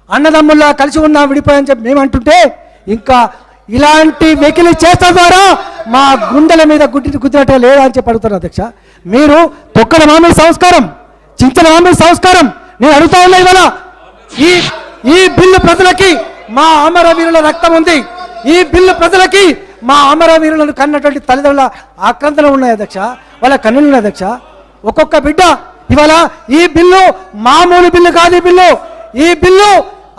అన్నదమ్ముల్లా కలిసి ఉన్నా విడిపోయని చెప్పి మేము అంటుంటే ఇంకా ఇలాంటి వెకిలి చేత ద్వారా మా గుండెల మీద గుద్దినట్టే లేదా అని చెప్పి అడుగుతారు అధ్యక్ష. మీరు తొక్కల మామిడి సంస్కారం, చింతల మామిడి సంస్కారం నేను అడుగుతా ఉన్నా. ఇవాళ ఈ బిల్లు ప్రజలకి మా అమరవీరుల రక్తం ఉంది. ఈ బిల్లు ప్రజలకి మా అమరవీరులను కన్నటువంటి తల్లిదండ్రుల ఆక్రందనలు ఉన్నాయి అధ్యక్ష, వాళ్ళ కన్నులు ఉన్నాయి అధ్యక్ష. ఒక్కొక్క బిడ్డ ఇవాళ ఈ బిల్లు మామూలు బిల్లు కాదు. ఈ బిల్లు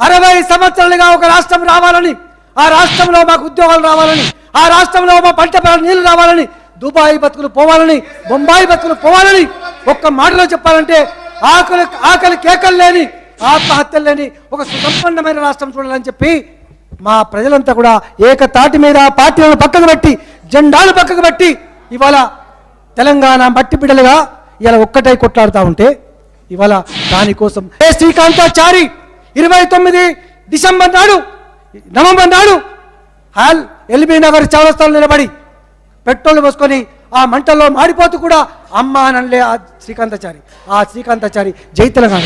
60 సంవత్సరాలుగా ఒక రాష్ట్రం రావాలని, ఆ రాష్ట్రంలో మాకు ఉద్యోగాలు రావాలని, ఆ రాష్ట్రంలో మా పంట నీళ్లు రావాలని, దుబాయ్ బతుకులు పోవాలని, బొంబాయి బతుకులు పోవాలని, ఒక్క మాటలో చెప్పాలంటే ఆకలి కేకలు లేని, ఆత్మహత్యలు లేని ఒక సుసంపన్నమైన రాష్ట్రం చూడాలని చెప్పి మా ప్రజలంతా కూడా ఏకతాటి మీద పార్టీలను పక్కకు పెట్టి, జెండాలు పక్కకు పెట్టి ఇవాళ తెలంగాణ మట్టి బిడ్డలుగా ఇలా ఒక్కటై కొట్లాడుతూ ఉంటే ఇవాళ దానికోసం శ్రీకాంతాచారి 29 డిసెంబర్ నాడు, నవంబర్ నాడు ఎల్బీ నగర్ చౌరస్తాలో నిలబడి పెట్రోల్ పోసుకొని ఆ మంటల్లో మాడిపోతూ కూడా అమ్మ అనలే ఆ శ్రీకాంతాచారి జై తెలంగాణ.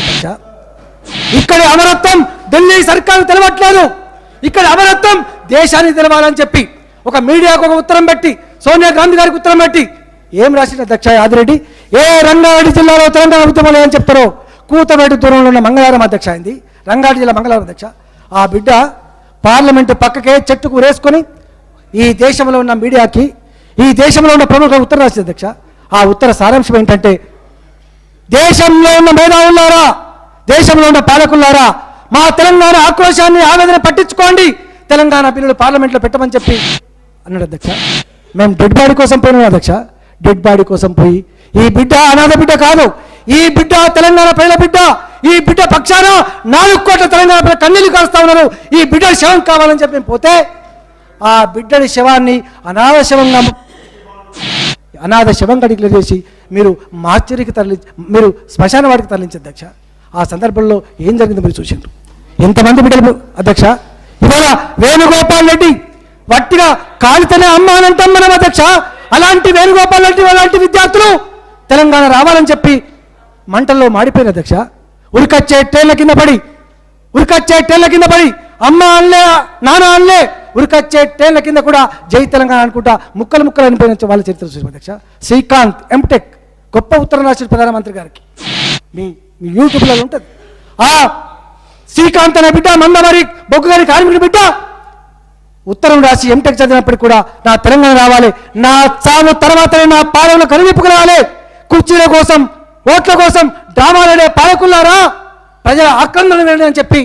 ఇక్కడ అమరత్వం ఢిల్లీ సర్కారు తెలవట్లేదు, ఇక్కడ అమరత్వం దేశానికి తెలవాలని చెప్పి ఒక మీడియాకు ఒక ఉత్తరం పెట్టి, సోనియా గాంధీ గారికి ఉత్తరం పెట్టి ఏం రాసిన అధ్యక్ష యాదిరెడ్డి, ఏ రంగారెడ్డి జిల్లాలో తెలంగాణ ఉద్యమం అని చెప్తారో కూతవేటు దూరంలో ఉన్న మంగళవారం అధ్యక్ష అయింది, రంగారెడ్డి జిల్లా మంగళవారం అధ్యక్ష. ఆ బిడ్డ పార్లమెంటు పక్కకే చెట్టుకు రేసుకొని ఈ దేశంలో ఉన్న మీడియాకి, ఈ దేశంలో ఉన్న ప్రముఖ ఉత్తరం రాసింది అధ్యక్ష. ఆ ఉత్తర సారాంశం ఏంటంటే, దేశంలో ఉన్న మేధావులారా, దేశంలో ఉన్న పాలకులారా, మా తెలంగాణ ఆక్రోశాన్ని ఆవేదన పట్టించుకోండి, తెలంగాణ బిల్లులు పార్లమెంట్లో పెట్టమని చెప్పి అన్నాడు అధ్యక్ష. మేము డెడ్ బాడీ కోసం పోయినాం అధ్యక్ష. డెడ్ బాడీ కోసం పోయి ఈ బిడ్డ అనాథ బిడ్డ కాదు, ఈ బిడ్డ తెలంగాణ ప్రజల బిడ్డ, ఈ బిడ్డ పక్షాన 4 కోట్ల తెలంగాణ ప్రజల కన్నీళ్లు కాస్తా ఉన్నారు, ఈ బిడ్డ శవం కావాలని చెప్పి పోతే ఆ బిడ్డడి శవాన్ని అనాథ శవంగా డిక్లేర్ చేసి మీరు మార్చరికి మీరు శ్మశాన వాడికి తరలించారు అధ్యక్ష. ఆ సందర్భంలో ఏం జరిగిందో మీరు చూసిండ్రు. ఎంతమంది బిడ్డలు అధ్యక్ష. ఇవాళ వేణుగోపాల్ రెడ్డి వట్టిగా కాలితేనే అమ్మ అని అంటాం మనం అధ్యక్ష. అలాంటి వేణుగోపాల్ రెడ్డి అలాంటి విద్యార్థులు తెలంగాణ రావాలని చెప్పి మంటల్లో మాడిపోయిన అధ్యక్ష. ఉరికొచ్చే టేళ్ల కింద పడి అమ్మ అనలే, నాన్న అనలే, ఉరికొచ్చే టేళ్ల కింద కూడా జై తెలంగాణ అనుకుంటా ముక్కలు అనిపోయిన వాళ్ళ చరిత్ర చూసిన అధ్యక్ష. శ్రీకాంత్ ఎంటెక్ గొప్ప ఉత్తరం రాసిన ప్రధానమంత్రి గారికి, మీ యూట్యూబ్లో ఉంటుంది. ఆ శ్రీకాంత్ అనే బిడ్డ మందమరి బొగ్గు గారి కార్మికుడి బిడ్డ ఉత్తరం రాసి ఎంటెక్ చదివినప్పటికీ కూడా నా తెలంగాణ రావాలి, నా చావు తర్వాతనే నా పాలనలో కనువిప్పుకు రావాలి, కుర్చీల కోసం ఓట్ల కోసం డ్రామాలనే పాలకులారా ప్రజల ఆక్రందన అని చెప్పి